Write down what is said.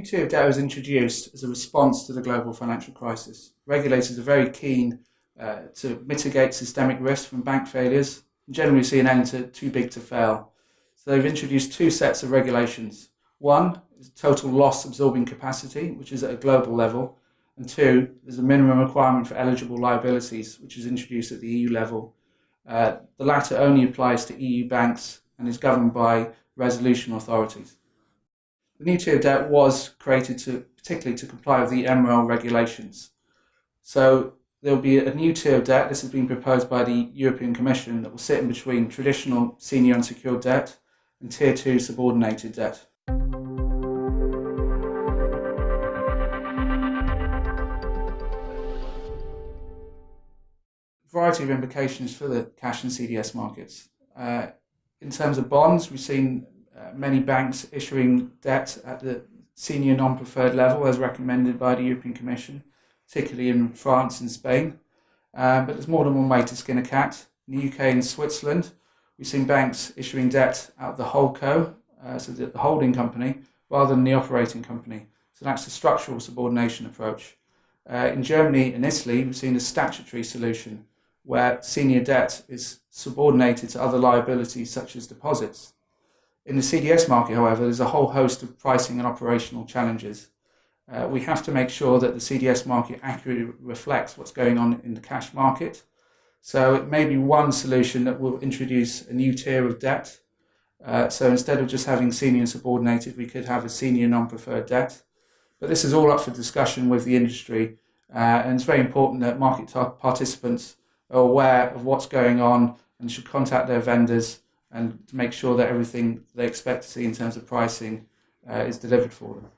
New tier of debt was introduced as a response to the global financial crisis. Regulators are very keen to mitigate systemic risk from bank failures and generally see an end to too big to fail. So they've introduced two sets of regulations. One is total loss absorbing capacity, which is at a global level, and two, there's a minimum requirement for eligible liabilities, which is introduced at the EU level. The latter only applies to EU banks and is governed by resolution authorities. The new tier of debt was created particularly to comply with the MREL regulations. So there will be a new tier of debt. This has been proposed by the European Commission that will sit in between traditional senior unsecured debt and tier 2 subordinated debt. A variety of implications for the cash and CDS markets. In terms of bonds, we've seen many banks issuing debt at the senior non-preferred level as recommended by the European Commission, particularly in France and Spain. But there's more than one way to skin a cat. In the UK and Switzerland, we've seen banks issuing debt out of the holdco, so the holding company, rather than the operating company. So that's the structural subordination approach. In Germany and Italy, we've seen a statutory solution where senior debt is subordinated to other liabilities such as deposits. In the CDS market, however, there's a whole host of pricing and operational challenges. We have to make sure that the CDS market accurately reflects what's going on in the cash market. So it may be one solution that will introduce a new tier of debt. So instead of just having senior and subordinated, we could have a senior non-preferred debt. But this is all up for discussion with the industry. And it's very important that market participants are aware of what's going on and should contact their vendors and to make sure that everything they expect to see in terms of pricing is delivered for them.